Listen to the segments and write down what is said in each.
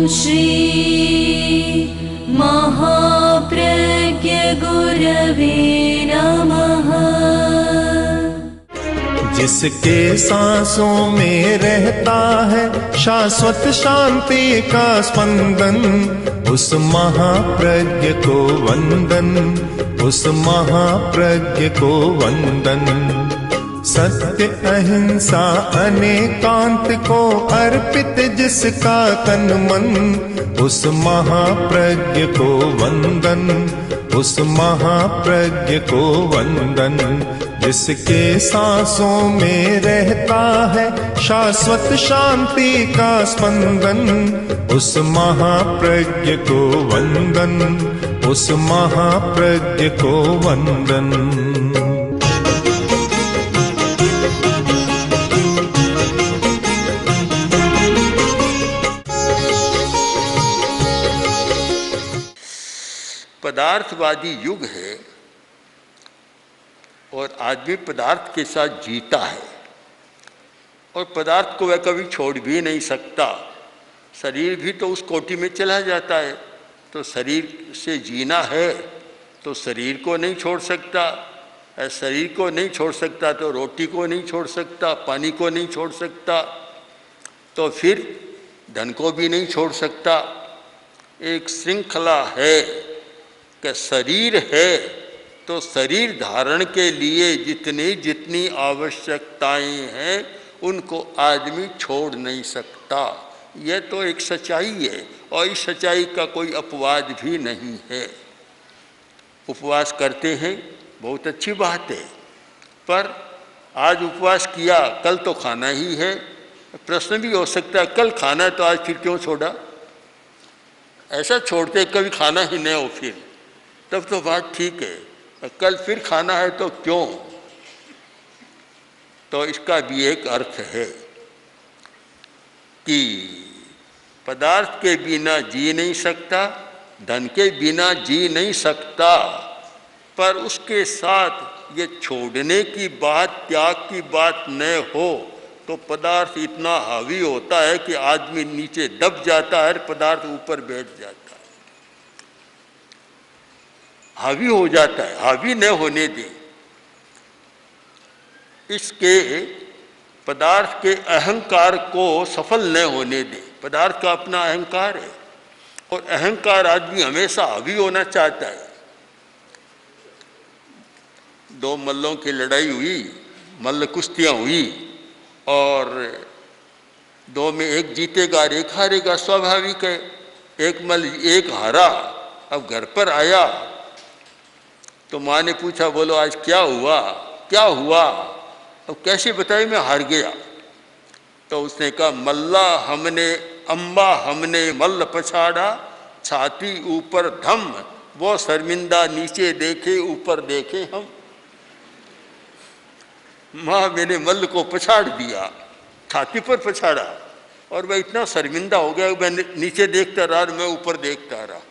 श्री महाप्रज्ञ गुरवे नमः। जिसके सांसों में रहता है शाश्वत शांति का स्पंदन, उस महाप्रज्ञ को वंदन, उस महाप्रज्ञ को वंदन। सत्य अहिंसा अनेकांत को अर्पित जिसका तन मन, उस महाप्रज्ञ को वंदन, उस महाप्रज्ञ को वंदन। जिसके सांसों में रहता है शाश्वत शांति का स्पंदन, उस महाप्रज्ञ को वंदन, उस महाप्रज्ञ को वंदन। पदार्थवादी युग है और आदमी पदार्थ के साथ जीता है और पदार्थ को वह कभी छोड़ भी नहीं सकता। शरीर भी तो उस कोटि में चला जाता है, तो शरीर से जीना है तो शरीर को नहीं छोड़ सकता। शरीर को नहीं छोड़ सकता तो रोटी को नहीं छोड़ सकता, पानी को नहीं छोड़ सकता, तो फिर धन को भी नहीं छोड़ सकता। एक श्रृंखला है कि शरीर है तो शरीर धारण के लिए जितनी जितनी आवश्यकताएं हैं उनको आदमी छोड़ नहीं सकता। यह तो एक सच्चाई है और इस सच्चाई का कोई अपवाद भी नहीं है। उपवास करते हैं, बहुत अच्छी बात है, पर आज उपवास किया कल तो खाना ही है। प्रश्न भी हो सकता है कल खाना है तो आज फिर क्यों छोड़ा। ऐसा छोड़ते कभी खाना ही नहीं हो फिर, तब तो बात ठीक है। कल फिर खाना है तो क्यों। तो इसका भी एक अर्थ है कि पदार्थ के बिना जी नहीं सकता, धन के बिना जी नहीं सकता, पर उसके साथ ये छोड़ने की बात, त्याग की बात न हो तो पदार्थ इतना हावी होता है कि आदमी नीचे दब जाता है, पदार्थ ऊपर बैठ जाता है, हावी हो जाता है। हावी न होने दे। इसके पदार्थ के अहंकार को सफल न होने दे। पदार्थ का अपना अहंकार है और अहंकार आदमी हमेशा हावी होना चाहता है। दो मल्लों की लड़ाई हुई, मल्ल कुश्तियाँ हुई और दो में एक जीतेगा और एक हारेगा, स्वाभाविक है। एक मल्ल एक हारा, अब घर पर आया तो माँ ने पूछा, बोलो आज क्या हुआ, क्या हुआ। अब कैसे बताए, मैं हार गया। तो उसने कहा, मल्ला हमने अम्बा हमने मल्ल पछाड़ा, छाती ऊपर धम, वो शर्मिंदा नीचे देखे ऊपर देखे हम। माँ मैंने मल्ल को पछाड़ दिया, छाती पर पछाड़ा और वह इतना शर्मिंदा हो गया, मैं नीचे देखता रहा, मैं ऊपर देखता रहा।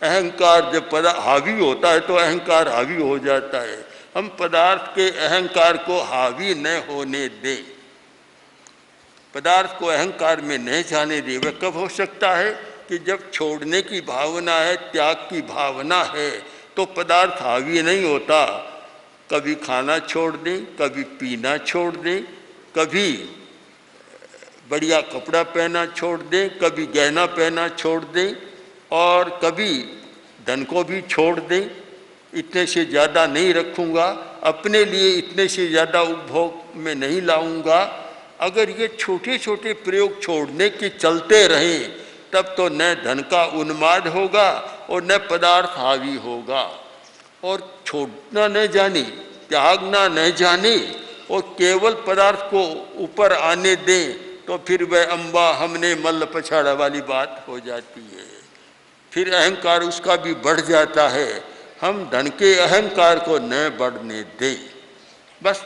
अहंकार जब हावी होता है तो अहंकार हावी हो जाता है। हम पदार्थ के अहंकार को हावी न होने दें, पदार्थ को अहंकार में नहीं जाने दें। वह कब हो सकता है कि जब छोड़ने की भावना है, त्याग की भावना है, तो पदार्थ हावी नहीं होता। कभी खाना छोड़ दें, कभी पीना छोड़ दें, कभी बढ़िया कपड़ा पहना छोड़ दें, कभी गहना पहना छोड़ दें और कभी धन को भी छोड़ दें। इतने से ज़्यादा नहीं रखूँगा, अपने लिए इतने से ज़्यादा उपभोग में नहीं लाऊंगा। अगर ये छोटे छोटे प्रयोग छोड़ने के चलते रहें तब तो न धन का उन्माद होगा और न पदार्थ हावी होगा। और छोड़ना न जाने, त्यागना न जाने और केवल पदार्थ को ऊपर आने दें तो फिर वह अम्बा हमने मल्ल पछाड़ा वाली बात हो जाती है। फिर अहंकार उसका भी बढ़ जाता है। हम धन के अहंकार को न बढ़ने दें, बस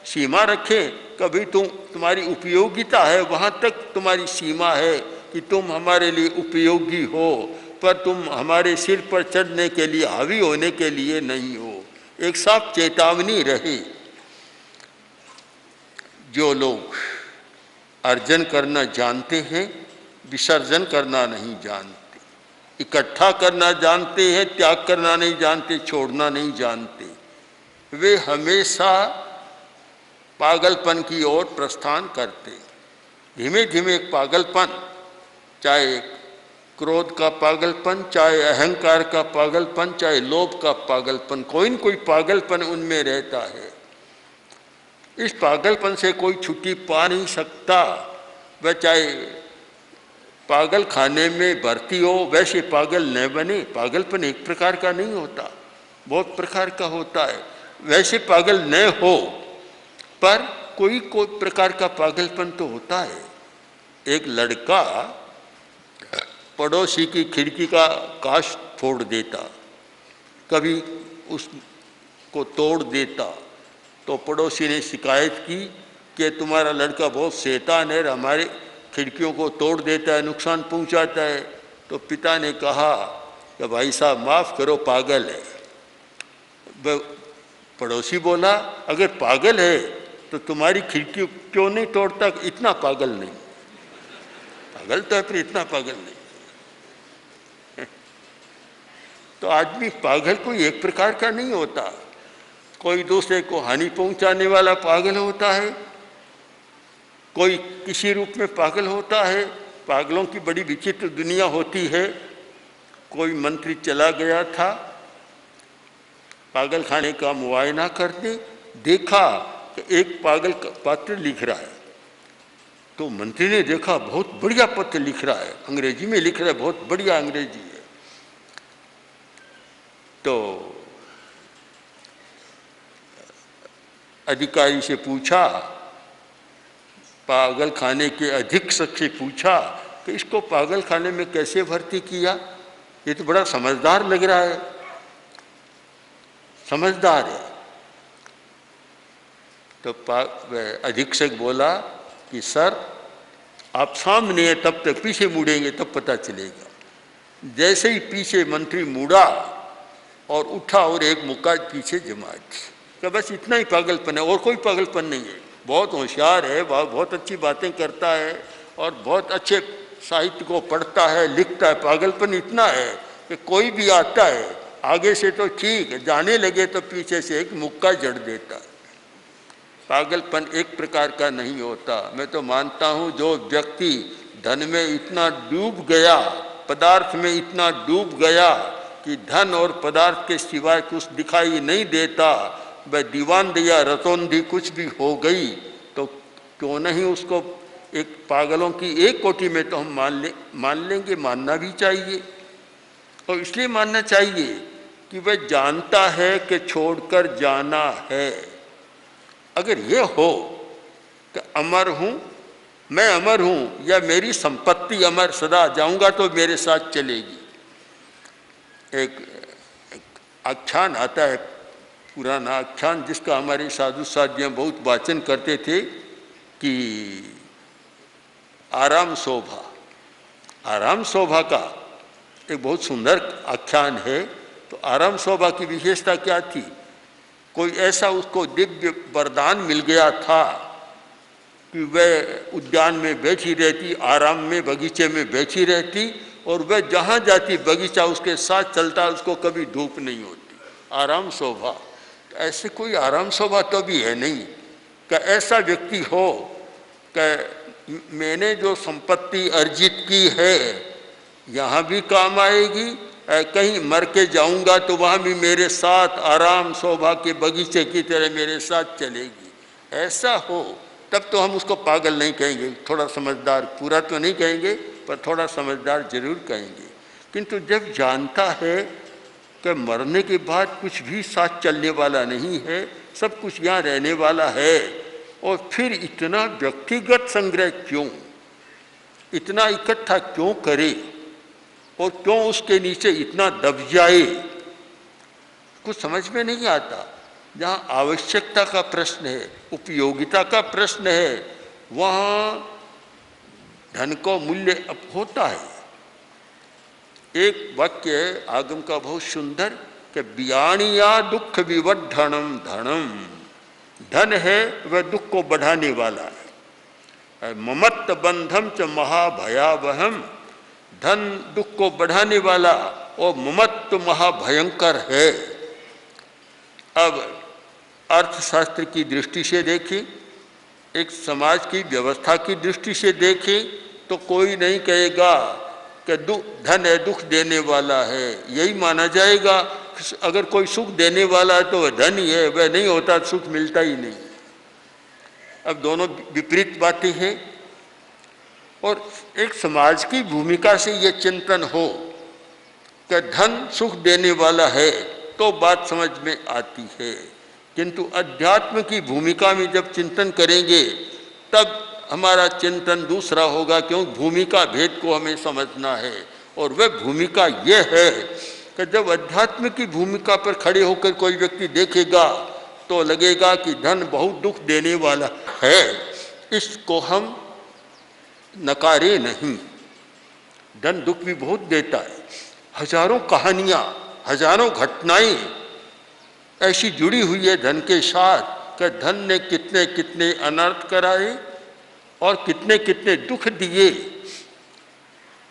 सीमा रखें। कभी तुम्हारी उपयोगिता है, वहाँ तक तुम्हारी सीमा है कि तुम हमारे लिए उपयोगी हो, पर तुम हमारे सिर पर चढ़ने के लिए, हावी होने के लिए नहीं हो। एक साफ चेतावनी रहे। जो लोग अर्जन करना जानते हैं विसर्जन करना नहीं जानते, इकट्ठा करना जानते हैं, त्याग करना नहीं जानते, छोड़ना नहीं जानते। वे हमेशा पागलपन की ओर प्रस्थान करते। धीमे धीमे एक पागलपन, चाहे क्रोध का पागलपन, चाहे अहंकार का पागलपन, चाहे लोभ का पागलपन, कोई न कोई पागलपन उनमें रहता है। इस पागलपन से कोई छुट्टी पा नहीं सकता। वह चाहे पागल खाने में भर्ती हो, वैसे पागल न बने। पागलपन एक प्रकार का नहीं होता, बहुत प्रकार का होता है। वैसे पागल न हो, पर कोई प्रकार का पागलपन तो होता है। एक लड़का पड़ोसी की खिड़की का कांच फोड़ देता, कभी उसको तोड़ देता, तो पड़ोसी ने शिकायत की कि तुम्हारा लड़का बहुत शैतान है, हमारे खिड़कियों को तोड़ देता है, नुकसान पहुंचाता है। तो पिता ने कहा कि भाई साहब माफ़ करो, पागल है। पड़ोसी बोला अगर पागल है तो तुम्हारी खिड़की क्यों नहीं तोड़ता? इतना पागल नहीं, पागल तो है फिर इतना पागल नहीं। तो आदमी पागल कोई एक प्रकार का नहीं होता। कोई दूसरे को हानि पहुंचाने वाला पागल होता है, कोई किसी रूप में पागल होता है। पागलों की बड़ी विचित्र दुनिया होती है। कोई मंत्री चला गया था पागल खाने का मुआयना करने, देखा कि एक पागल पत्र लिख रहा है। तो मंत्री ने देखा बहुत बढ़िया पत्र लिख रहा है, अंग्रेजी में लिख रहा है, बहुत बढ़िया अंग्रेजी है। तो अधिकारी से पूछा, पागल खाने के अधीक्षक से पूछा कि इसको पागल खाने में कैसे भर्ती किया? ये तो बड़ा समझदार लग रहा है, समझदार है। तो अधीक्षक बोला कि सर आप सामने हैं, तब तक पीछे मुड़ेंगे तब पता चलेगा। जैसे ही पीछे मंत्री मुड़ा और उठा और एक मुक्का पीछे जमा दी, कि बस इतना ही पागलपन है और कोई पागलपन नहीं है। बहुत होशियार है, बहुत अच्छी बातें करता है और बहुत अच्छे साहित्य को पढ़ता है, लिखता है। पागलपन इतना है कि कोई भी आता है आगे से तो ठीक है, जाने लगे तो पीछे से एक मुक्का जड़ देता है। पागलपन एक प्रकार का नहीं होता। मैं तो मानता हूँ जो व्यक्ति धन में इतना डूब गया, पदार्थ में इतना डूब गया कि धन और पदार्थ के सिवाय कुछ दिखाई नहीं देता, वह दीवानदी या रतौंधी कुछ भी हो गई तो क्यों नहीं उसको एक पागलों की एक कोटि में तो हम मान लेंगे, मानना भी चाहिए। और इसलिए मानना चाहिए कि वह जानता है कि छोड़कर जाना है। अगर ये हो कि अमर हूँ, मैं अमर हूँ या मेरी संपत्ति अमर सदा जाऊँगा तो मेरे साथ चलेगी। एक आख्यान आता है, पुराना आख्यान, जिसका हमारे साधु साधियाँ बहुत वाचन करते थे कि आराम शोभा। आराम शोभा का एक बहुत सुंदर आख्यान है। तो आराम शोभा की विशेषता क्या थी? कोई ऐसा उसको दिव्य वरदान मिल गया था कि वह उद्यान में बैठी रहती, आराम में बगीचे में बैठी रहती, और वह जहाँ जाती बगीचा उसके साथ चलता, उसको कभी धूप नहीं होती। आराम शोभा। ऐसे कोई आराम शोभा तो भी है नहीं कि ऐसा व्यक्ति हो कि मैंने जो संपत्ति अर्जित की है यहाँ भी काम आएगी, कहीं मर के जाऊंगा तो वहाँ भी मेरे साथ आराम शोभा के बगीचे की तरह मेरे साथ चलेगी। ऐसा हो तब तो हम उसको पागल नहीं कहेंगे, थोड़ा समझदार, पूरा तो नहीं कहेंगे पर थोड़ा समझदार जरूर कहेंगे। किंतु जब जानता है कि मरने के बाद कुछ भी साथ चलने वाला नहीं है, सब कुछ यहाँ रहने वाला है, और फिर इतना व्यक्तिगत संग्रह क्यों, इतना इकट्ठा क्यों करे और क्यों उसके नीचे इतना दब जाए, कुछ समझ में नहीं आता। जहाँ आवश्यकता का प्रश्न है, उपयोगिता का प्रश्न है, वहाँ धन को मूल्य अब होता है। एक वाक्य है आगम का बहुत सुंदर कि बियाणिया दुख विवर्धनम धनम। धन है वह दुख को बढ़ाने वाला है। ममत्त बंधम च महाभयावहम, धन दुख को बढ़ाने वाला और ममत्त महाभयंकर है। अब अर्थशास्त्र की दृष्टि से देखें, एक समाज की व्यवस्था की दृष्टि से देखें तो कोई नहीं कहेगा कि धन है दुख देने वाला है, यही माना जाएगा। अगर कोई सुख देने वाला है तो वह धन ही है, वह नहीं होता सुख मिलता ही नहीं। अब दोनों विपरीत बातें हैं। और एक समाज की भूमिका से ये चिंतन हो कि धन सुख देने वाला है तो बात समझ में आती है, किंतु अध्यात्म की भूमिका में जब चिंतन करेंगे तब हमारा चिंतन दूसरा होगा, क्योंकि भूमिका भेद को हमें समझना है। और वह भूमिका ये है कि जब अध्यात्म की भूमिका पर खड़े होकर कोई व्यक्ति देखेगा तो लगेगा कि धन बहुत दुख देने वाला है, इसको हम नकारे नहीं। धन दुख भी बहुत देता है। हजारों कहानियाँ, हजारों घटनाएं ऐसी जुड़ी हुई है धन के साथ कि धन ने कितने कितने अनर्थ कराए और कितने कितने दुख दिए।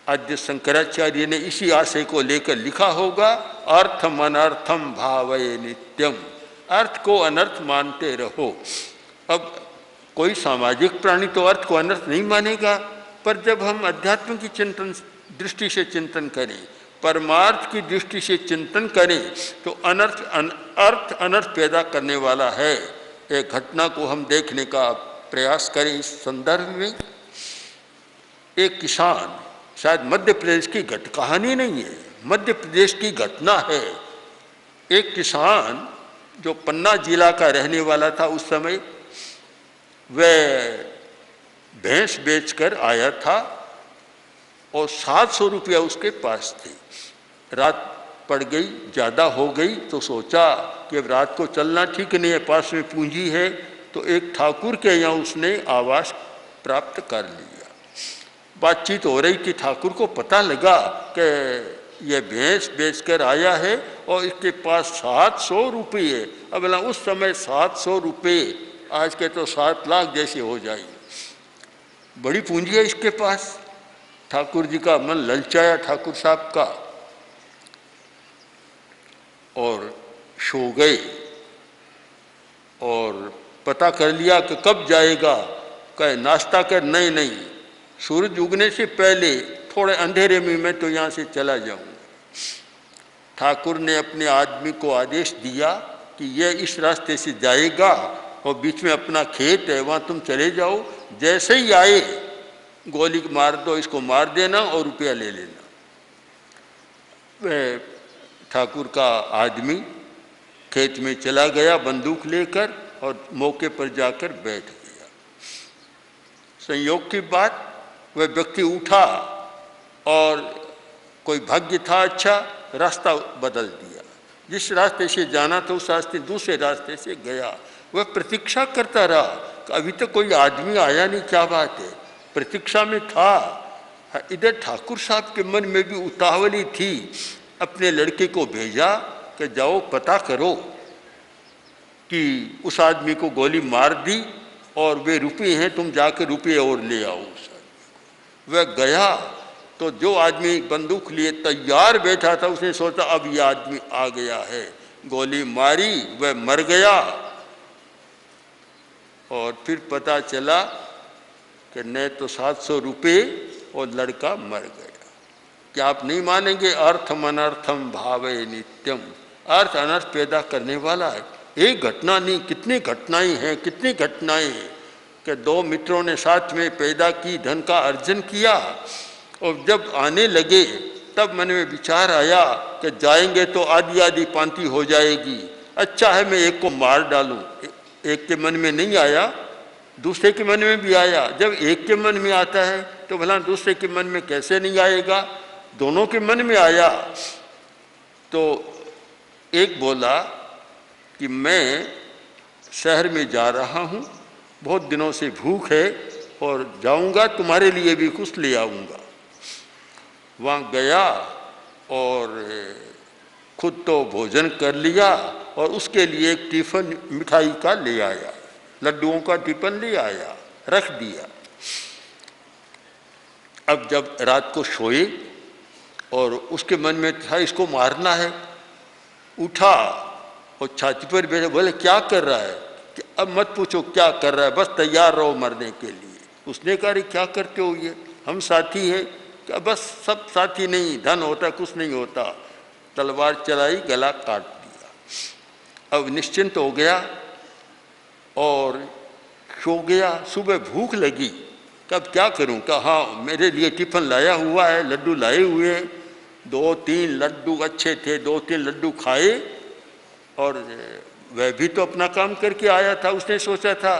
आद्य शंकराचार्य ने इसी आशय को लेकर लिखा होगा, अर्थम अनर्थम भावये नित्यम, अर्थ को अनर्थ मानते रहो। अब कोई सामाजिक प्राणी तो अर्थ को अनर्थ नहीं मानेगा, पर जब हम अध्यात्म की चिंतन दृष्टि से चिंतन करें, परमार्थ की दृष्टि से चिंतन करें तो अर्थ अनर्थ पैदा करने वाला है। एक घटना को हम देखने का प्रयास करें इस संदर्भ में। एक किसान, शायद मध्य प्रदेश की कहानी नहीं है, मध्य प्रदेश की घटना है। एक किसान जो पन्ना जिला का रहने वाला था उस समय, वह भैंस बेचकर आया था और 700 रुपया उसके पास थे। रात पड़ गई, ज़्यादा हो गई, तो सोचा कि अब रात को चलना ठीक नहीं है, पास में पूंजी है, तो एक ठाकुर के यहाँ उसने आवास प्राप्त कर लिया। बातचीत हो रही कि ठाकुर को पता लगा कि यह भैंस बेचकर आया है और इसके पास 700 रुपये है। अब उस समय 700 रुपये आज के तो 7 लाख जैसे हो जाएंगे, बड़ी पूंजी है इसके पास। ठाकुर जी का मन ललचाया, ठाकुर साहब का, और सो गए और पता कर लिया कि कब जाएगा। कहे नाश्ता कर, नहीं नहीं, सूरज उगने से पहले थोड़े अंधेरे में मैं तो यहाँ से चला जाऊँगा। ठाकुर ने अपने आदमी को आदेश दिया कि यह इस रास्ते से जाएगा और बीच में अपना खेत है, वहाँ तुम चले जाओ, जैसे ही आए गोली मार दो, इसको मार देना और रुपया ले लेना। वह ठाकुर का आदमी खेत में चला गया बंदूक लेकर और मौके पर जाकर बैठ गया। संयोग की बात, वह व्यक्ति उठा और कोई भाग्य था अच्छा, रास्ता बदल दिया। जिस रास्ते से जाना था उस रास्ते दूसरे रास्ते से गया। वह प्रतीक्षा करता रहा कि अभी तक कोई आदमी आया नहीं, क्या बात है, प्रतीक्षा में था। इधर ठाकुर साहब के मन में भी उतावली थी। अपने लड़के को भेजा कि जाओ पता करो कि उस आदमी को गोली मार दी और वे रुपये हैं, तुम जाकर रुपये और ले आओ उस आदमी। वह गया तो जो आदमी बंदूक लिए तैयार बैठा था उसने सोचा अब यह आदमी आ गया है, गोली मारी, वह मर गया। और फिर पता चला कि न तो 700 रुपये और लड़का मर गया। क्या आप नहीं मानेंगे, अर्थम अनर्थम भावे नित्यम, अर्थ अनर्थ पैदा करने वाला है। एक घटना नहीं, कितनी घटनाएं हैं, कितनी घटनाएं कि 2 मित्रों ने साथ में पैदा की, धन का अर्जन किया और जब आने लगे तब मन में विचार आया कि जाएंगे तो आधी आधी पांति हो जाएगी, अच्छा है मैं एक को मार डालूं। एक के मन में नहीं आया, दूसरे के मन में भी आया। जब एक के मन में आता है तो भला दूसरे के मन में कैसे नहीं आएगा, दोनों के मन में आया। तो एक बोला कि मैं शहर में जा रहा हूँ, बहुत दिनों से भूख है और जाऊँगा, तुम्हारे लिए भी कुछ ले आऊँगा। वहाँ गया और खुद तो भोजन कर लिया और उसके लिए एक टिफ़िन मिठाई का ले आया, लड्डुओं का टिफ़िन ले आया, रख दिया। अब जब रात को सोए और उसके मन में था इसको मारना है, उठा और छाती पर बैठे, बोले क्या कर रहा है? कि अब मत पूछो क्या कर रहा है, बस तैयार रहो मरने के लिए। उसने कहा रे क्या करते हो, ये हम साथी हैं। क्या बस सब साथी नहीं, धन होता कुछ नहीं होता। तलवार चलाई, गला काट दिया। अब निश्चिंत हो गया और सो गया। सुबह भूख लगी, कब क्या करूं? कहा हाँ मेरे लिए टिफिन लाया हुआ है, लड्डू लाए हुए हैं। 2-3 लड्डू अच्छे थे, 2-3 लड्डू खाए और वह भी तो अपना काम करके आया था। उसने सोचा था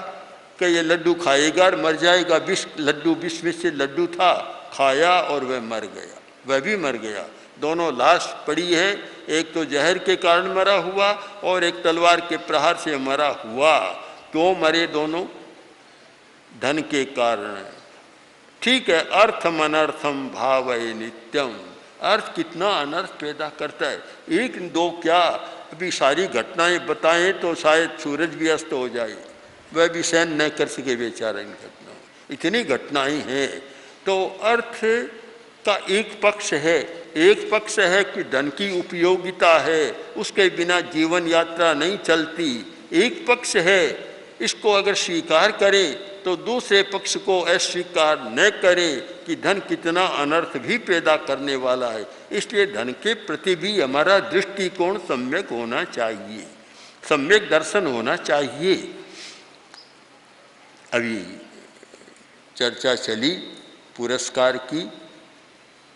कि ये लड्डू खाएगा और मर जाएगा। 20 लड्डू 20 में से लड्डू था, खाया और वह मर गया, वह भी मर गया। दोनों लाश पड़ी है, एक तो जहर के कारण मरा हुआ और एक तलवार के प्रहार से मरा हुआ। क्यों मरे दोनों? धन के कारण। ठीक है, अर्थम अनर्थम भावये नित्यम। अर्थ कितना अनर्थ पैदा करता है। एक दो क्या, अभी सारी घटनाएं बताएं तो शायद सूरज भी अस्त हो जाए, वह भी सहन न कर सके बेचारा इन घटनाओं। इतनी घटनाएं हैं। तो अर्थ का एक पक्ष है, एक पक्ष है कि धन की उपयोगिता है, उसके बिना जीवन यात्रा नहीं चलती। एक पक्ष है, इसको अगर स्वीकार करें तो दूसरे पक्ष को अस्वीकार न करें कि धन कितना अनर्थ भी पैदा करने वाला है। इसलिए धन के प्रति भी हमारा दृष्टिकोण सम्यक होना चाहिए, सम्यक दर्शन होना चाहिए। अभी चर्चा चली पुरस्कार की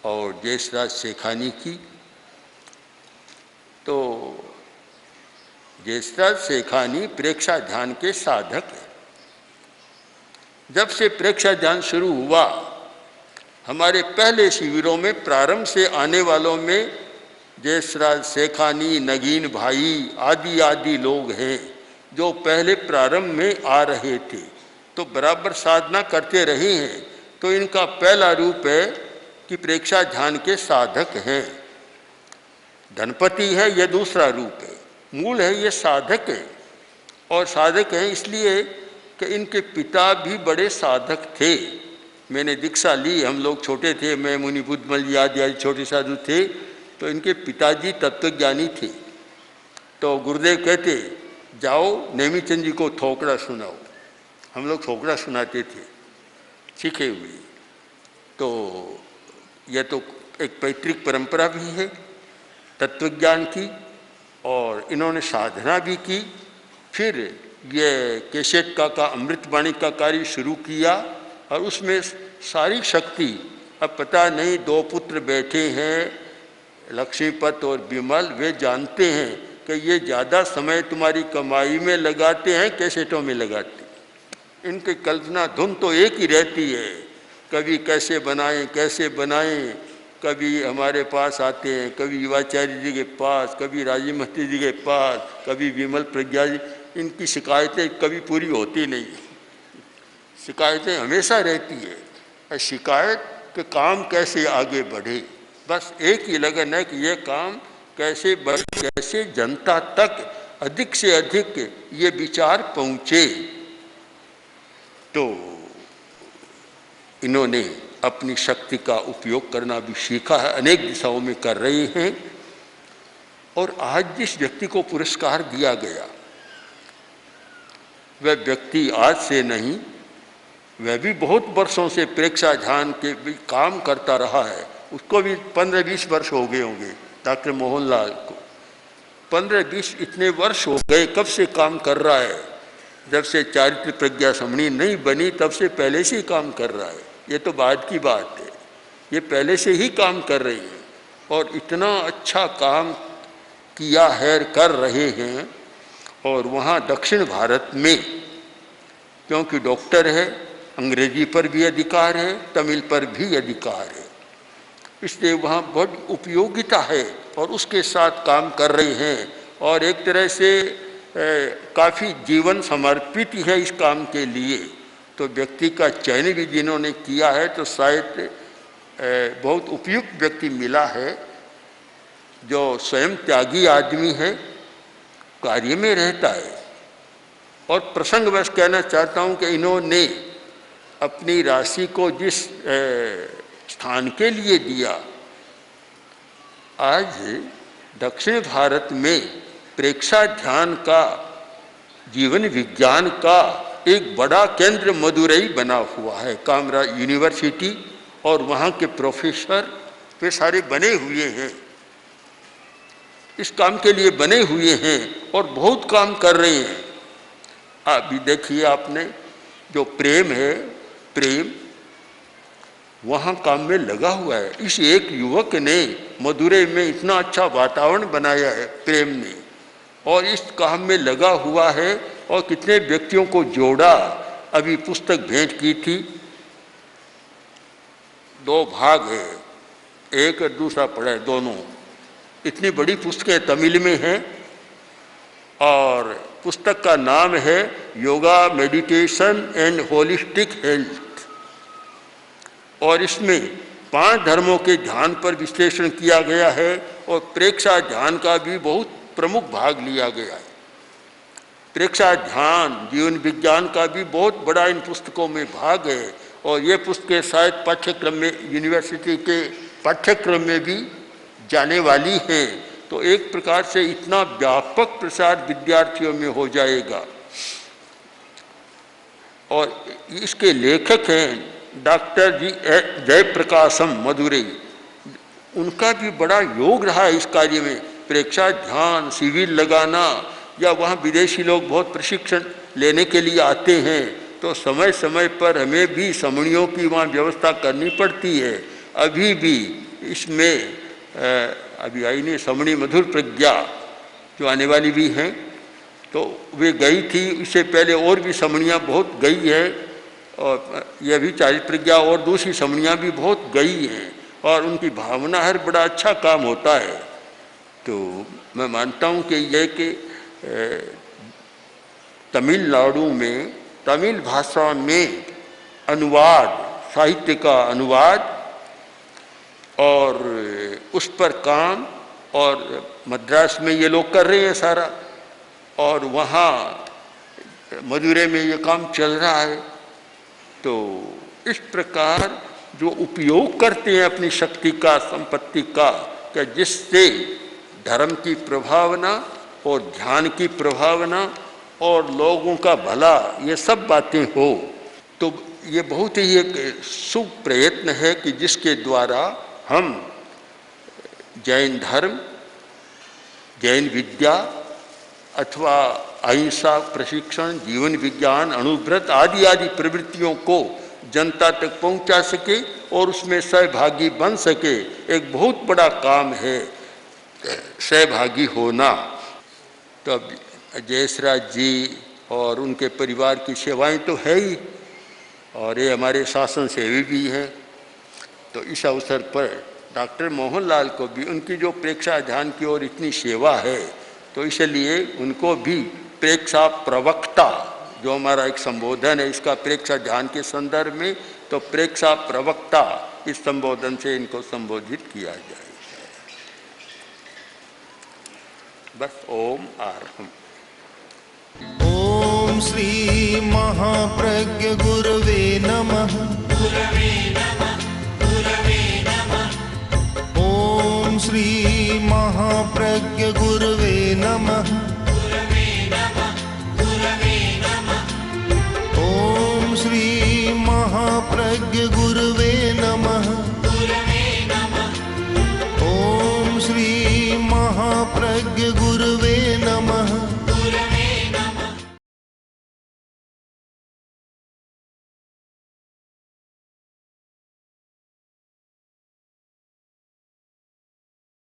और जयसराज शेखानी की। तो जयसराज शेखानी प्रेक्षा ध्यान के साधक है। जब से प्रेक्षा ध्यान शुरू हुआ, हमारे पहले शिविरों में प्रारंभ से आने वालों में जयसराज शेखानी, नगीन भाई आदि आदि लोग हैं जो पहले प्रारंभ में आ रहे थे, तो बराबर साधना करते रहे हैं। तो इनका पहला रूप है कि प्रेक्षा ध्यान के साधक हैं। धनपति है यह दूसरा रूप है, मूल है ये साधक है। और साधक हैं इसलिए कि इनके पिता भी बड़े साधक थे। मैंने दीक्षा ली, हम लोग छोटे थे, मैं मुनि बुद्धमल आदि छोटे साधु थे, तो इनके पिताजी तत्वज्ञानी थे। तो गुरुदेव कहते जाओ नेमीचंद जी को थोकड़ा सुनाओ। हम लोग थोकड़ा सुनाते थे सीखे हुए। तो यह तो एक पैतृक परंपरा भी है तत्वज्ञान की, और इन्होंने साधना भी की। फिर ये केशेट का अमृतवाणी का कार्य शुरू किया और उसमें सारी शक्ति, अब पता नहीं 2 पुत्र बैठे हैं लक्ष्मीपत और विमल, वे जानते हैं कि ये ज़्यादा समय तुम्हारी कमाई में लगाते हैं केसेटों में लगाते हैं। इनकी कल्पना धुन तो एक ही रहती है, कभी कैसे बनाएं कैसे बनाएं। कभी हमारे पास आते हैं, कभी युवाचार्य जी के पास, कभी राजीव महती जी के पास, कभी विमल प्रज्ञा जी। इनकी शिकायतें कभी पूरी होती नहीं, शिकायतें हमेशा रहती है। शिकायत कि काम कैसे आगे बढ़े, बस एक ही लगन है कि ये काम कैसे बढ़े, कैसे जनता तक अधिक से अधिक ये विचार पहुँचे। तो इन्होंने अपनी शक्ति का उपयोग करना भी सीखा है, अनेक दिशाओं में कर रहे हैं। और आज जिस व्यक्ति को पुरस्कार दिया गया, वह व्यक्ति आज से नहीं, वह भी बहुत वर्षों से प्रेक्षा ध्यान के भी काम करता रहा है। उसको भी 15-20 वर्ष हो गए होंगे, डॉक्टर मोहनलाल को 15-20 इतने वर्ष हो गए। कब से काम कर रहा है? जब से चारित्र प्रज्ञा समणी नहीं बनी तब से पहले से ही काम कर रहा है। ये तो बाद की बात है, ये पहले से ही काम कर रही है और इतना अच्छा काम किया है, कर रहे हैं। और वहाँ दक्षिण भारत में, क्योंकि डॉक्टर है, अंग्रेजी पर भी अधिकार है, तमिल पर भी अधिकार है, इसलिए वहाँ बहुत उपयोगिता है और उसके साथ काम कर रहे हैं। और एक तरह से काफ़ी जीवन समर्पित है इस काम के लिए। तो व्यक्ति का चयन भी जिन्होंने किया है तो शायद बहुत उपयुक्त व्यक्ति मिला है, जो स्वयं त्यागी आदमी है, कार्य में रहता है। और प्रसंगवश कहना चाहता हूँ कि इन्होंने अपनी राशि को जिस स्थान के लिए दिया। आज दक्षिण भारत में प्रेक्षा ध्यान का, जीवन विज्ञान का एक बड़ा केंद्र मदुरई बना हुआ है। कामराज यूनिवर्सिटी और वहाँ के प्रोफेसर वे सारे बने हुए हैं, इस काम के लिए बने हुए हैं और बहुत काम कर रहे हैं। अभी देखिए आपने जो प्रेम है, प्रेम वहाँ काम में लगा हुआ है। इस एक युवक ने मदुरई में इतना अच्छा वातावरण बनाया है प्रेम ने, और इस काम में लगा हुआ है और कितने व्यक्तियों को जोड़ा। अभी पुस्तक भेंट की थी, 2 भाग है, एक और दूसरा पढ़ा है, दोनों इतनी बड़ी पुस्तकें तमिल में हैं। और पुस्तक का नाम है yoga, meditation and holistic health, और इसमें 5 धर्मों के ध्यान पर विश्लेषण किया गया है और प्रेक्षा ध्यान का भी बहुत प्रमुख भाग लिया गया है। प्रेक्षा ध्यान, जीवन विज्ञान का भी बहुत बड़ा इन पुस्तकों में भाग है, और ये पुस्तकें शायद पाठ्यक्रम में, यूनिवर्सिटी के पाठ्यक्रम में भी जाने वाली हैं। तो एक प्रकार से इतना व्यापक प्रसार विद्यार्थियों में हो जाएगा। और इसके लेखक हैं डॉक्टर जी जयप्रकाशम मदुरई, उनका भी बड़ा योग रहा है इस कार्य में। प्रेक्षा ध्यान शिविर लगाना, या वहाँ विदेशी लोग बहुत प्रशिक्षण लेने के लिए आते हैं, तो समय समय पर हमें भी समणियों की वहाँ व्यवस्था करनी पड़ती है। अभी भी इसमें अभी आई नहीं समणी मधुर प्रज्ञा जो आने वाली भी हैं, तो वे गई थी। इससे पहले और भी समणियाँ बहुत गई है, और यह भी चारित्र प्रज्ञा और दूसरी समणियाँ भी बहुत गई हैं, और उनकी भावना हर बड़ा अच्छा काम होता है। तो मैं मानता हूँ कि यह कि तमिलनाडु में तमिल भाषा में अनुवाद, साहित्य का अनुवाद और उस पर काम, और मद्रास में ये लोग कर रहे हैं सारा, और वहाँ मदुरई में ये काम चल रहा है। तो इस प्रकार जो उपयोग करते हैं अपनी शक्ति का, संपत्ति का, कि जिससे धर्म की प्रभावना और ध्यान की प्रभावना और लोगों का भला, ये सब बातें हो, तो ये बहुत ही एक शुभ प्रयत्न है कि जिसके द्वारा हम जैन धर्म, जैन विद्या अथवा अहिंसा प्रशिक्षण, जीवन विज्ञान, अणुव्रत आदि आदि प्रवृत्तियों को जनता तक पहुंचा सके और उसमें सहभागी बन सके। एक बहुत बड़ा काम है सहभागी होना। तो अब जयसराज जी और उनके परिवार की सेवाएं तो है ही, और ये हमारे शासन सेवी भी हैं। तो इस अवसर पर डॉक्टर मोहनलाल को भी, उनकी जो प्रेक्षा ध्यान की ओर इतनी सेवा है, तो इसलिए उनको भी प्रेक्षा प्रवक्ता, जो हमारा एक संबोधन है इसका प्रेक्षा ध्यान के संदर्भ में, तो प्रेक्षा प्रवक्ता इस संबोधन से इनको संबोधित किया जाए। बस ओम आर्हम। ओम श्री महाप्रज्ञ गुरवे नमः। ओम श्री महाप्रज्ञ गुरवे नमः। ओम श्री महाप्रज्ञ गुरवे नमः। ओम श्री महाप्रज्ञ गुरवे